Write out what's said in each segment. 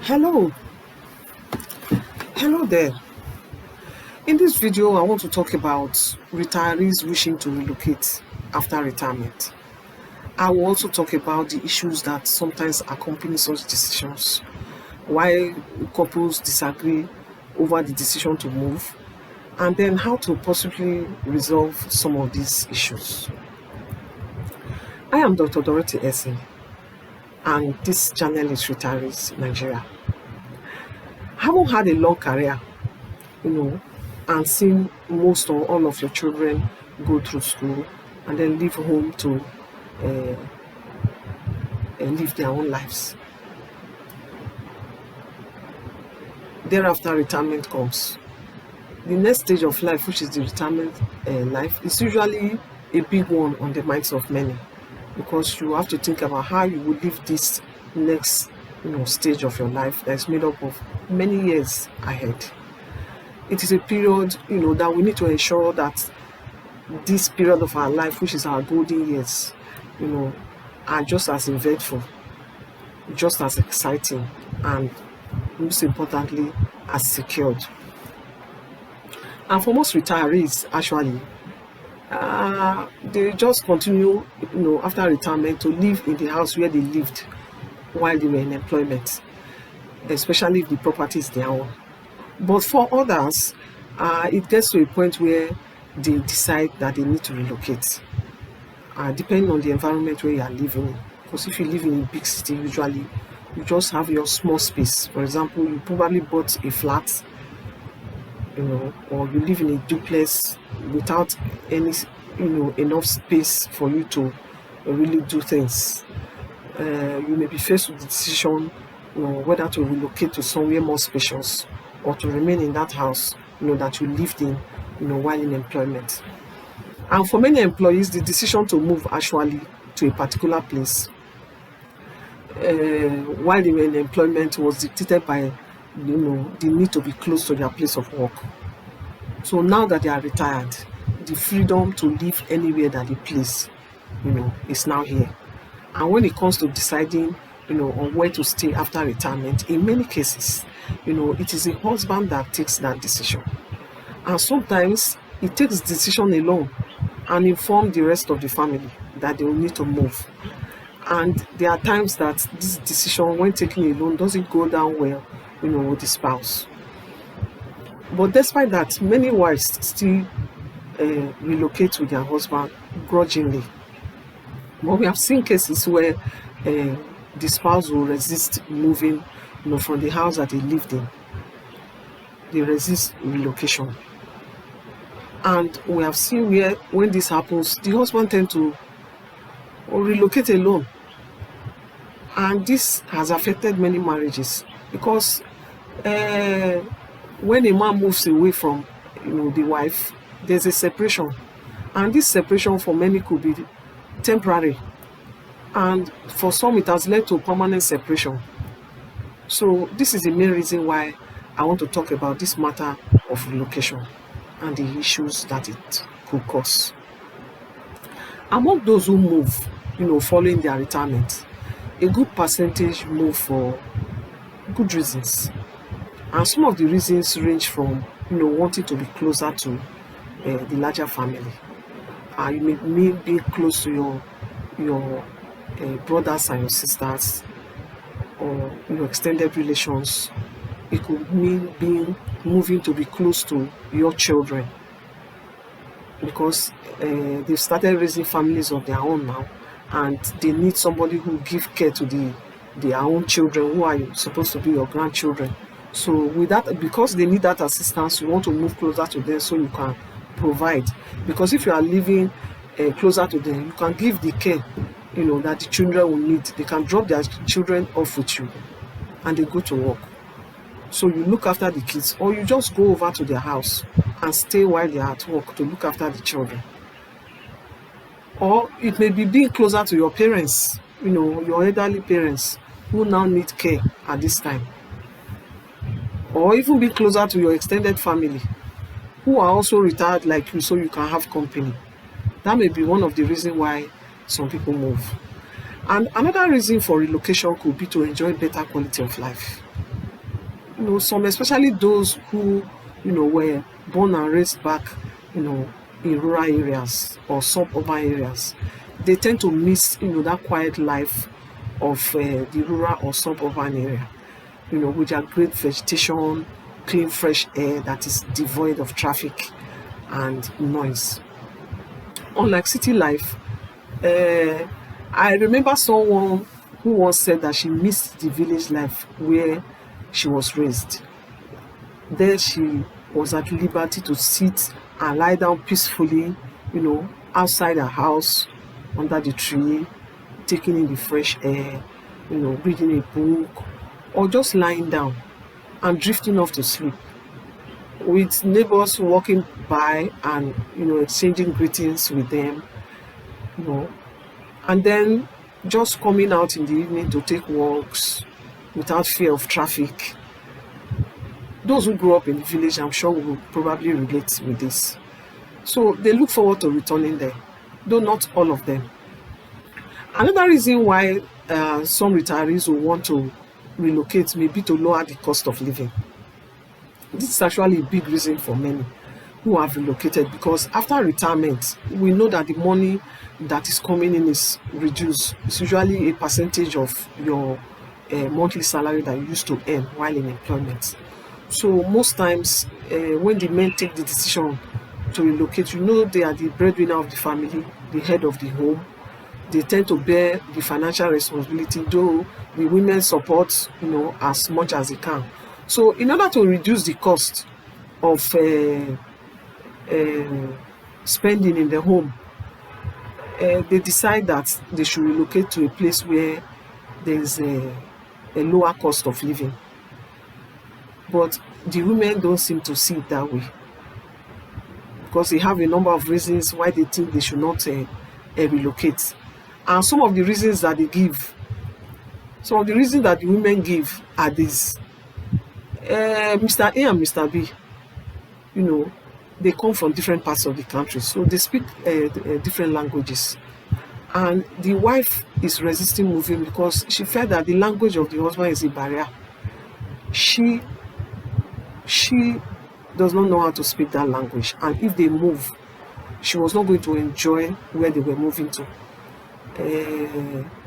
Hello, hello there. In this video, I want to talk about retirees wishing to relocate after retirement. I will also talk about the issues that sometimes accompany such decisions, why couples disagree over the decision to move, and then how to possibly resolve some of these issues. I am Dr. Dorothy Essing, and this channel is Retirees Nigeria. Haven't had a long career, and seen most or all of your children go through school and then leave home to live their own lives. Thereafter, retirement comes. The next stage of life, which is the retirement life, is usually a big one on the minds of many, because you have to think about how you will live this next stage of your life that is made up of many years ahead. It is a period that we need to ensure that this period of our life, which is our golden years, are just as eventful, just as exciting, and most importantly, as secured. And for most retirees, actually, they just continue, after retirement, to live in the house where they lived while they were in employment, especially if the property is their own. But for others, it gets to a point where they decide that they need to relocate, depending on the environment where you are living in. Because if you live in a big city, usually you just have your small space. For example, you probably bought a flat, or you live in a duplex without any, enough space for you to really do things. You may be faced with the decision, whether to relocate to somewhere more spacious or to remain in that house, that you lived in, while in employment. And for many employees, the decision to move actually to a particular place while they were in employment was dictated by, the need to be close to their place of work. So now that they are retired, the freedom to live anywhere that they please, is now here. And when it comes to deciding, on where to stay after retirement, in many cases, it is a husband that takes that decision. And sometimes he takes the decision alone and inform the rest of the family that they will need to move. And there are times that this decision, when taken alone, doesn't go down well, with the spouse. But despite that, many wives still relocate with their husband grudgingly. But we have seen cases where the spouse will resist moving, from the house that they lived in. They resist relocation. And we have seen where, when this happens, the husband tends to relocate alone. And this has affected many marriages, because when a man moves away from, the wife, there's a separation. And this separation for many could be temporary. And for some, it has led to permanent separation. So this is the main reason why I want to talk about this matter of relocation and the issues that it could cause. Among those who move, following their retirement, a good percentage move for good reasons. And some of the reasons range from, wanting to be closer to the larger family. You may mean being close to your brothers and your sisters, or extended relations. It could mean moving to be close to your children, because they've started raising families of their own now, and they need somebody who give care to their own children, who are supposed to be your grandchildren. So with that, because they need that assistance, you want to move closer to them so you can provide. Because if you are living closer to them, you can give the care that the children will need. They can drop their children off with you and they go to work. So you look after the kids, or you just go over to their house and stay while they are at work to look after the children. Or it may be being closer to your parents, your elderly parents who now need care at this time. Or even be closer to your extended family who are also retired like you, so you can have company. That may be one of the reasons why some people move. And another reason for relocation could be to enjoy better quality of life. some, especially those who, were born and raised back, in rural areas or suburban areas, they tend to miss, that quiet life of the rural or suburban area, with their great vegetation, clean, fresh air that is devoid of traffic and noise. Unlike city life, I remember someone who once said that she missed the village life where she was raised. There she was at liberty to sit and lie down peacefully, outside her house, under the tree, taking in the fresh air, reading a book, or just lying down and drifting off to sleep, with neighbors walking by and, exchanging greetings with them, you know, and then just coming out in the evening to take walks without fear of traffic. Those who grew up in the village, I'm sure, will probably relate with this. So they look forward to returning there, though not all of them. Another reason why some retirees will want to relocate may be to lower the cost of living. This is actually a big reason for many who have relocated, because after retirement, we know that the money that is coming in is reduced. It's usually a percentage of your monthly salary that you used to earn while in employment. So most times when the men take the decision to relocate, they are the breadwinner of the family, the head of the home. They tend to bear the financial responsibility, though the women support, as much as they can. So in order to reduce the cost of spending in the home, they decide that they should relocate to a place where there is a lower cost of living. But the women don't seem to see it that way, because they have a number of reasons why they think they should not relocate. And some of the reasons that the women give are these. Mr. A and Mr. B, they come from different parts of the country, so they speak different languages. And the wife is resisting moving because she felt that the language of the husband is a barrier. She does not know how to speak that language, and if they move, she was not going to enjoy where they were moving to.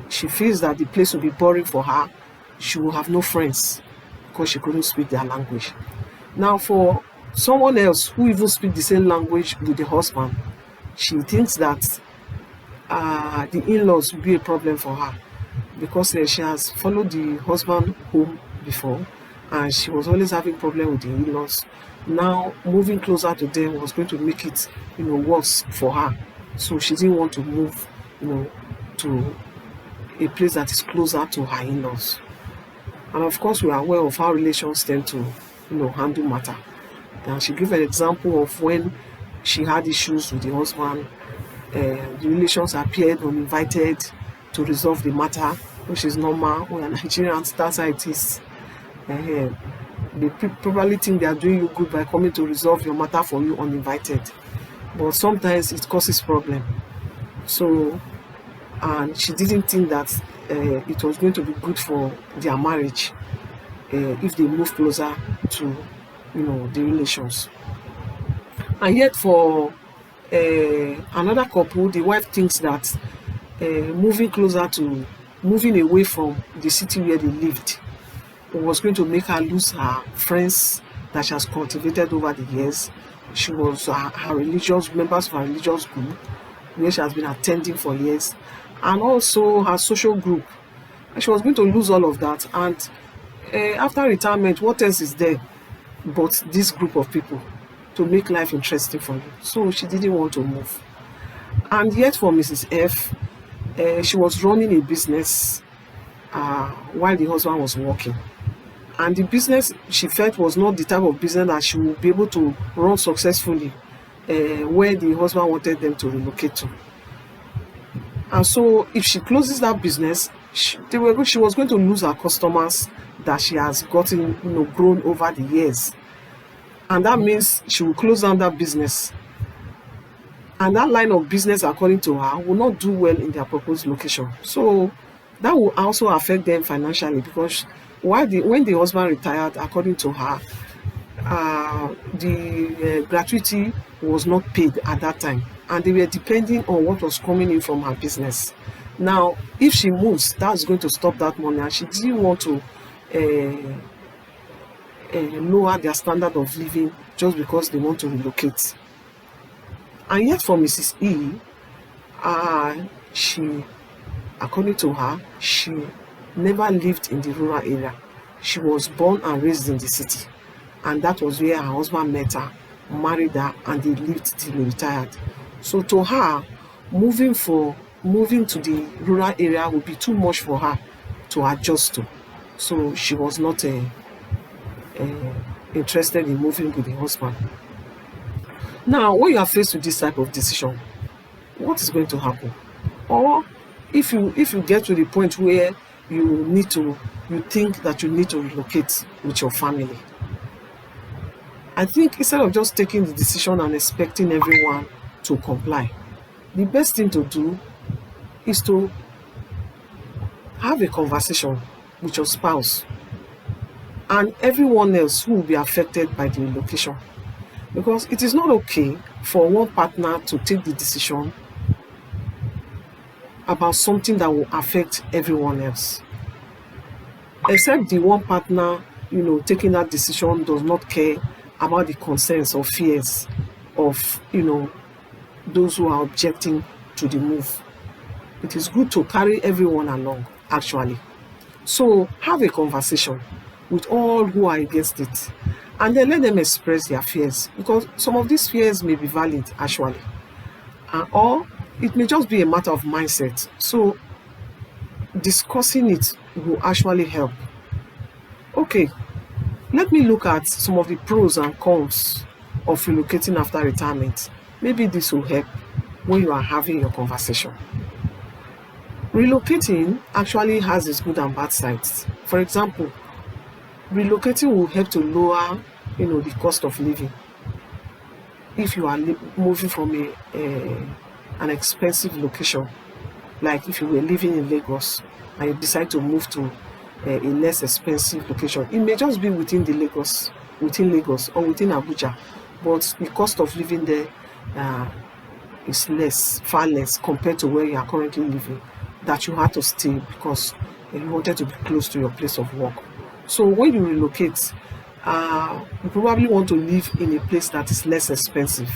She feels that the place will be boring for her. She will have no friends because she couldn't speak their language. Now, for someone else who even speaks the same language with the husband, she thinks that the in-laws will be a problem for her, because she has followed the husband home before and she was always having problem with the in-laws. Now moving closer to them was going to make it worse for her, so she didn't want to move to a place that is closer to her in-laws. And of course, we are aware of how relations tend to handle matter. And she gave an example of when she had issues with the husband. The relations appeared uninvited to resolve the matter, which is normal. When a Nigerian, that's how it is. They probably think they are doing you good by coming to resolve your matter for you uninvited, but sometimes it causes problem. So, and she didn't think that it was going to be good for their marriage if they move closer to the relations. And yet for another couple, the wife thinks that moving away from the city where they lived was going to make her lose her friends that she has cultivated over the years. She was her religious members of her religious group where she has been attending for years, and also her social group. And she was going to lose all of that. And after retirement, what else is there but this group of people to make life interesting for you? So she didn't want to move. And yet for Mrs. F, she was running a business while the husband was working. And the business she felt was not the type of business that she would be able to run successfully where the husband wanted them to relocate to. And so if she closes that business, she was going to lose her customers that she has gotten, grown over the years. And that means she will close down that business. And that line of business, according to her, will not do well in their proposed location. So that will also affect them financially, because when the husband retired, according to her, the gratuity was not paid at that time, and they were depending on what was coming in from her business. Now, if she moves, that's going to stop that money, and she didn't want to lower their standard of living just because they want to relocate. And yet for Mrs. E, she, according to her, she never lived in the rural area. She was born and raised in the city, and that was where her husband met her, married her, and they lived till they retired. So to her, moving to the rural area would be too much for her to adjust to. So she was not interested in moving with the husband. Now, when you are faced with this type of decision, what is going to happen? Or if you get to the point where you think that you need to relocate with your family, I think instead of just taking the decision and expecting everyone to comply, the best thing to do is to have a conversation with your spouse and everyone else who will be affected by the relocation. Because it is not okay for one partner to take the decision about something that will affect everyone else. Except the one partner, taking that decision does not care about the concerns or fears of, those who are objecting to the move. It is good to carry everyone along, actually. So have a conversation with all who are against it, and then let them express their fears, because some of these fears may be valid, actually, or it may just be a matter of mindset. So discussing it will actually help. Okay, let me look at some of the pros and cons of relocating after retirement. Maybe this will help when you are having your conversation. Relocating actually has its good and bad sides. For example, relocating will help to lower, the cost of living. If you are moving from an expensive location, like if you were living in Lagos and you decide to move to a less expensive location, it may just be within Lagos or within Abuja, but the cost of living there is far less compared to where you are currently living, that you had to stay because you wanted to be close to your place of work. So when you relocate, you probably want to live in a place that is less expensive.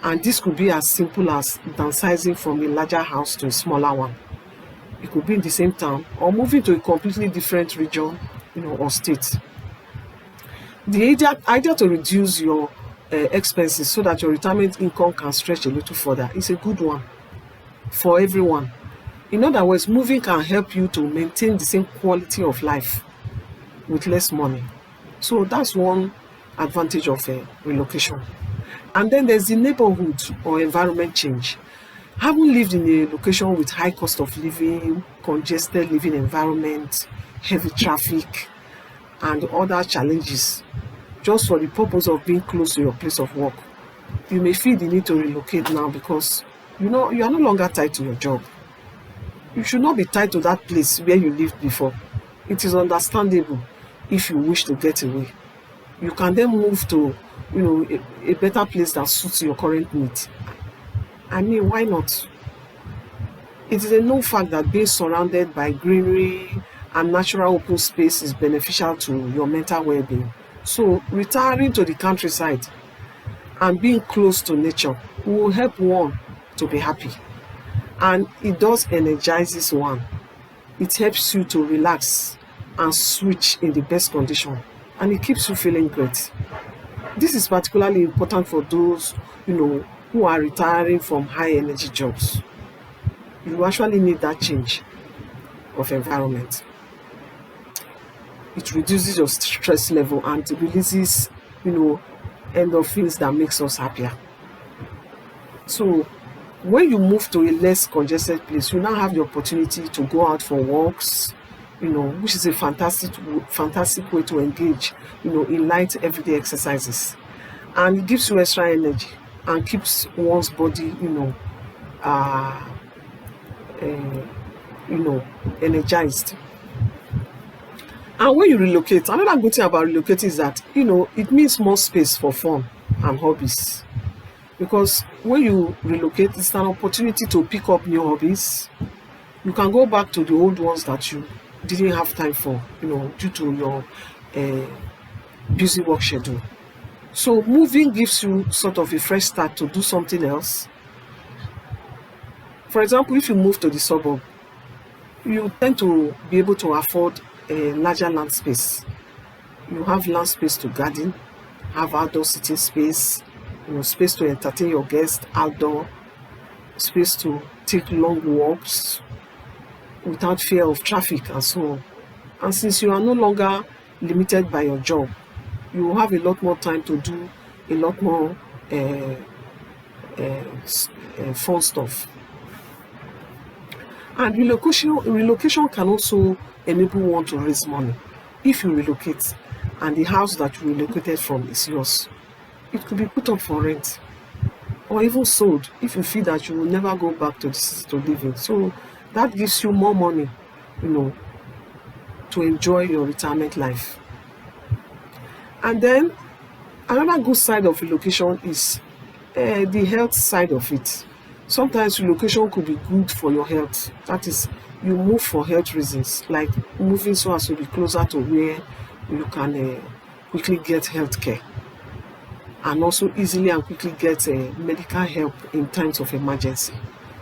And this could be as simple as downsizing from a larger house to a smaller one. It could be in the same town, or moving to a completely different region, or state. The idea to reduce your expenses so that your retirement income can stretch a little further is a good one for everyone. In other words, moving can help you to maintain the same quality of life with less money. So that's one advantage of relocation. And then there's the neighborhood or environment change. Having lived in a location with high cost of living, congested living environment, heavy traffic, and other challenges, just for the purpose of being close to your place of work, you may feel the need to relocate now because you are no longer tied to your job. You should not be tied to that place where you lived before. It is understandable if you wish to get away. You can then move to a better place that suits your current needs. I mean, why not? It is a known fact that being surrounded by greenery and natural open space is beneficial to your mental well-being. So retiring to the countryside and being close to nature will help one to be happy. And it does energizes one. It helps you to relax and switch in the best condition, and it keeps you feeling great. This is particularly important for those who are retiring from high energy jobs. You actually need that change of environment. It reduces your stress level and it releases endorphins that makes us happier. So when you move to a less congested place, you now have the opportunity to go out for walks, which is a fantastic way to engage in light everyday exercises, and it gives you extra energy and keeps one's body energized. And when you relocate, another good thing about relocating is that, it means more space for fun and hobbies. Because when you relocate, it's an opportunity to pick up new hobbies. You can go back to the old ones that you didn't have time for, due to your busy work schedule. So moving gives you sort of a fresh start to do something else. For example, if you move to the suburb, you tend to be able to afford a larger land space. You have land space to garden, have outdoor sitting space, space to entertain your guests outdoor, space to take long walks without fear of traffic and so on. And since you are no longer limited by your job, you will have a lot more time to do a lot more fun stuff. And relocation can also enable one to raise money. If you relocate and the house that you relocated from is yours, it could be put up for rent or even sold if you feel that you will never go back to the city to live in. So that gives you more money, to enjoy your retirement life. And then another good side of relocation is the health side of it. Sometimes relocation could be good for your health. That is, you move for health reasons, like moving so as to be closer to where you can quickly get health care, and also easily and quickly get medical help in times of emergency.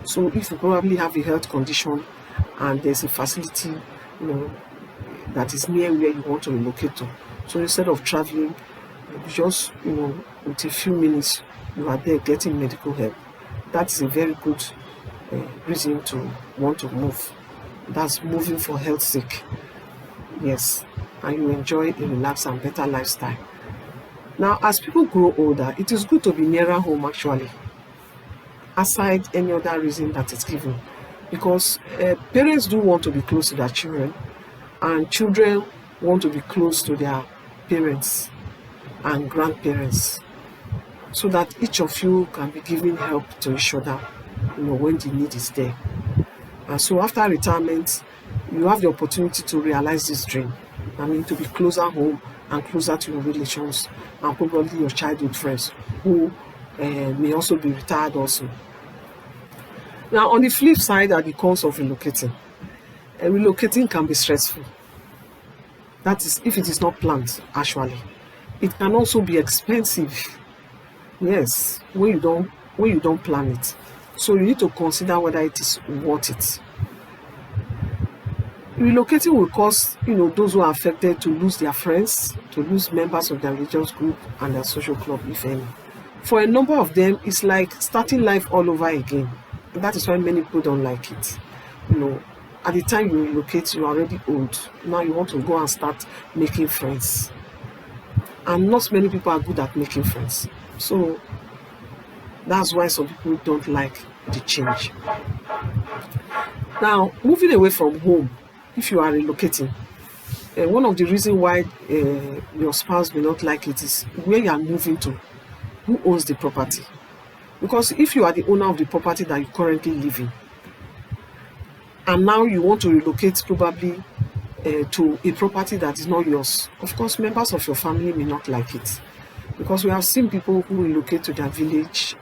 So if you probably have a health condition and there's a facility, that is near where you want to relocate to, so instead of traveling, just with a few minutes, you are there getting medical help. That is a very good reason to want to move. That's moving for health's sake. Yes, and you enjoy a relaxed and better lifestyle. Now, as people grow older, it is good to be nearer home actually, aside any other reason that is given, because parents do want to be close to their children, and children want to be close to their parents and grandparents, so that each of you can be giving help to each other, when the need is there. And so after retirement, you have the opportunity to realize this dream. To be closer home and closer to your relations and probably your childhood friends who may also be retired also. Now, on the flip side are the cons of relocating. Relocating can be stressful. That is, if it is not planned, actually. It can also be expensive. Yes, when you don't plan it. So you need to consider whether it is worth it. Relocating will cause, those who are affected to lose their friends, to lose members of their religious group and their social club, if any. For a number of them, it's like starting life all over again. And that is why many people don't like it. At the time you relocate, you're already old. Now you want to go and start making friends. And not many people are good at making friends. So that's why some people don't like the change. Now, moving away from home, if you are relocating, one of the reasons why your spouse may not like it is where you are moving to. Who owns the property? Because if you are the owner of the property that you currently live in, and now you want to relocate probably to a property that is not yours, of course members of your family may not like it. Because we have seen people who relocate to their village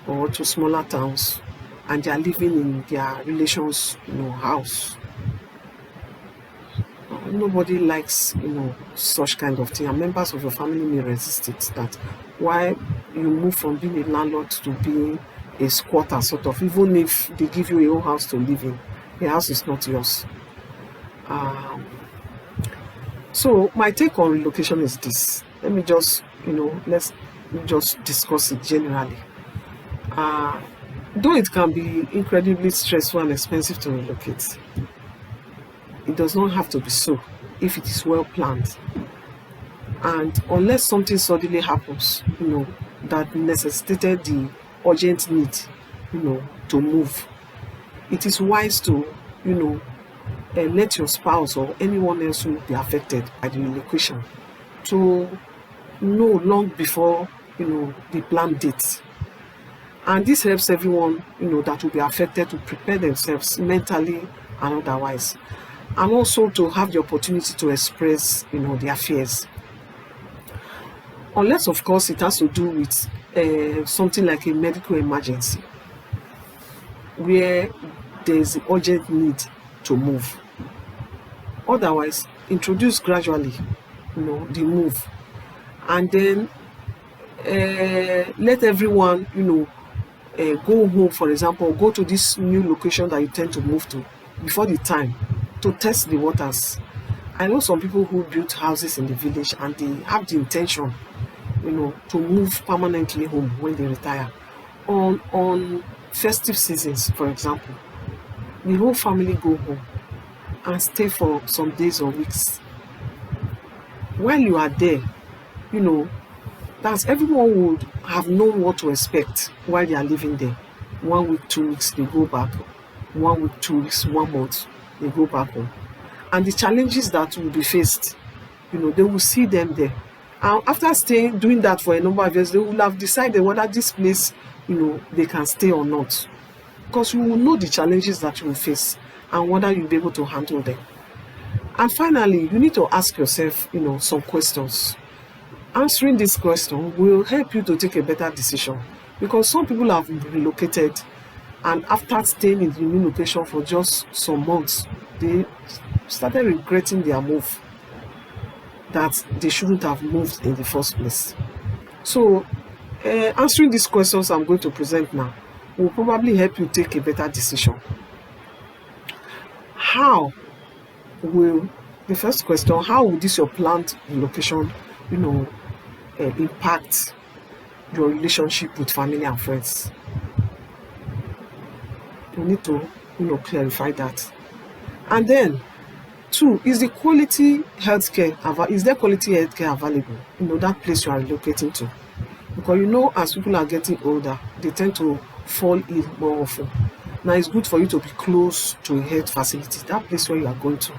or to smaller towns and they are living in their relations house. Nobody likes such kind of thing, and members of your family may resist it. That why you move from being a landlord to being a squatter, sort of, even if they give you a whole house to live in, the house is not yours. So my take on relocation is this. Let me just let's just discuss it generally. Though it can be incredibly stressful and expensive to relocate, it does not have to be so if it is well planned. And unless something suddenly happens, that necessitated the urgent need, to move, it is wise to, let your spouse or anyone else who will be affected by the relocation to know long before, the planned date. And this helps everyone, that will be affected to prepare themselves mentally and otherwise. and also to have the opportunity to express, their fears. Unless, of course, it has to do with something like a medical emergency where there is urgent need to move. Otherwise, introduce gradually, the move, and then let everyone, go home, for example, go to this new location that you tend to move to before the time, to test the waters. I know some people who built houses in the village and they have the intention, to move permanently home when they retire. On festive seasons, for example, the whole family go home and stay for some days or weeks. While you are there, that's everyone would have known what to expect while they are living there. 1 week, 2 weeks, they go back. 1 week, 2 weeks, 1 month, they go back home. And the challenges that will be faced, they will see them there. And after doing that for a number of years, they will have decided whether this place, they can stay or not. Because you will know the challenges that you will face and whether you'll be able to handle them. And finally, you need to ask yourself, some questions. Answering this question will help you to take a better decision, because some people have relocated and after staying in the new location for just some months, they started regretting their move, that they shouldn't have moved in the first place. So answering these questions I'm going to present now will probably help you take a better decision. The first question, how will this your planned relocation, impact your relationship with family and friends? You need to, clarify that. And then, 2, is there quality healthcare available, that place you are relocating to? Because as people are getting older, they tend to fall ill more often. Now it's good for you to be close to a health facility, that place where you are going to.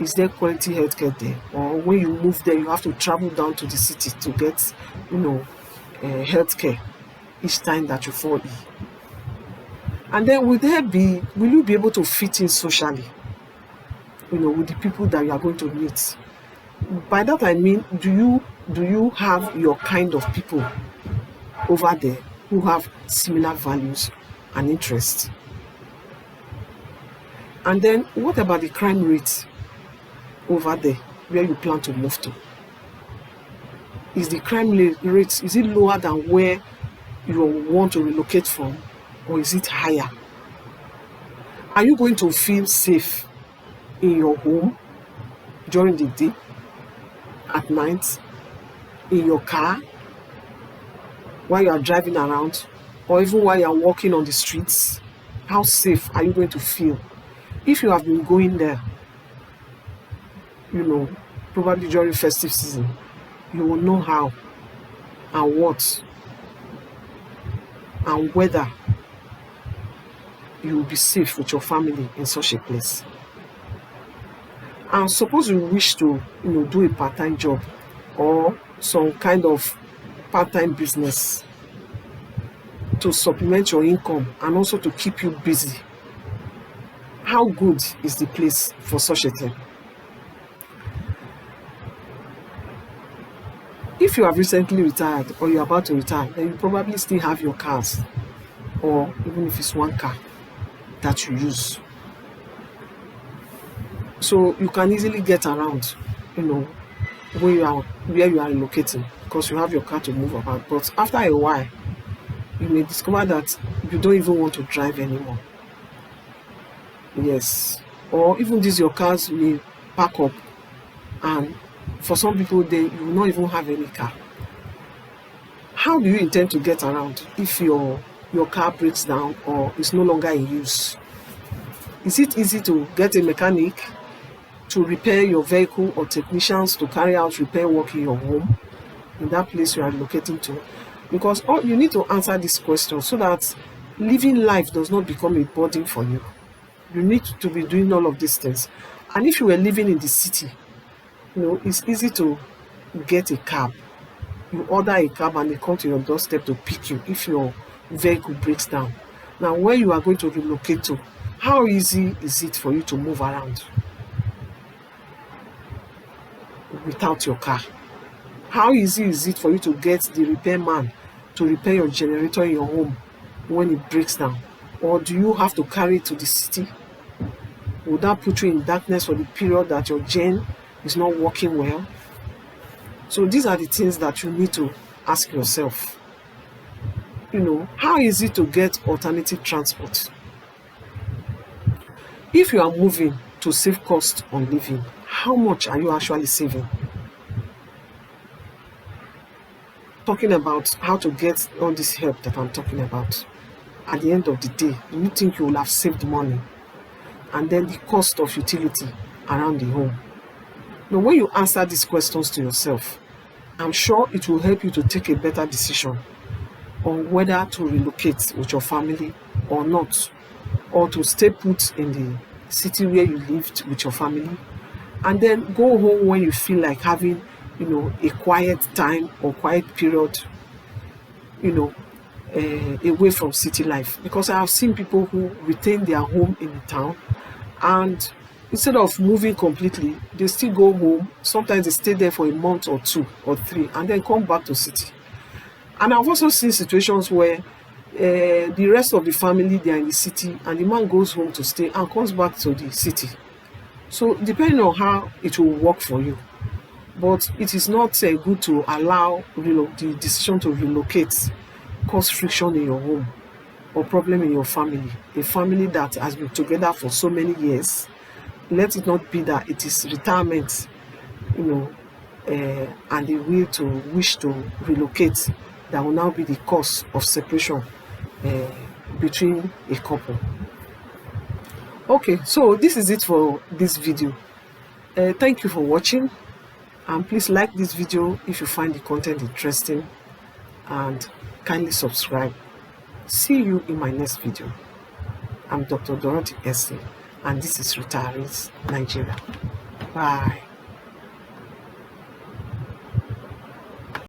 Is there quality healthcare there? Or when you move there, you have to travel down to the city to get, healthcare each time that you fall ill? And then will you be able to fit in socially, with the people that you are going to meet? By that I mean, do you have your kind of people over there who have similar values and interests? And then what about the crime rate over there where you plan to move to? Is the crime rate, is it lower than where you want to relocate from, or is it higher? Are you going to feel safe in your home during the day, at night, in your car, while you are driving around, or even while you are walking on the streets? How safe are you going to feel? If you have been going there, probably during festive season, you will know how and what and whether you will be safe with your family in such a place. And suppose you wish to, do a part-time job or some kind of part-time business to supplement your income and also to keep you busy. How good is the place for such a thing? If you have recently retired or you're about to retire, then you probably still have your cars, or even if it's one car that you use. So you can easily get around, where you are relocating, because you have your car to move about. But after a while, you may discover that you don't even want to drive anymore. Yes. Or even your cars may pack up, and for some people, you will not even have any car. How do you intend to get around if your car breaks down or is no longer in use? Is it easy to get a mechanic to repair your vehicle, or technicians to carry out repair work in your home, in that place you are relocating to? Because you need to answer this question so that living life does not become a burden for you. You need to be doing all of these things. And if you were living in the city, it's easy to get a cab. You order a cab and they come to your doorstep to pick you if your vehicle breaks down. Now, where you are going to relocate to, how easy is it for you to move around? without your car? How easy is it for you to get the repairman to repair your generator in your home when it breaks down? Or do you have to carry it to the city? Would that put you in darkness for the period that your gen is not working well? So these are the things that you need to ask yourself. How is it to get alternative transport? If you are moving to save cost on living, how much are you actually saving? Talking about how to get all this help that I'm talking about, at the end of the day, do you think you will have saved money? And then the cost of utility around the home. Now, when you answer these questions to yourself, I'm sure it will help you to take a better decision on whether to relocate with your family or not, or to stay put in the city where you lived with your family, and then go home when you feel like having a quiet time or quiet period away from city life. Because I have seen people who retain their home in the town, and instead of moving completely, they still go home. Sometimes they stay there for a month or 2 or 3 and then come back to city. And I've also seen situations where the rest of the family, they are in the city, and the man goes home to stay and comes back to the city. So depending on how it will work for you. But it is not good to allow the decision to relocate cause friction in your home or problem in your family. A family that has been together for so many years. Let it not be that it is retirement, and the will to wish to relocate that will now be the cause of separation between a couple. Okay, so this is it for this video. Thank you for watching, and please like this video if you find the content interesting, and kindly subscribe. See you in my next video. I'm Dr. Dorothy Essie, and this is Retirees Nigeria. Bye.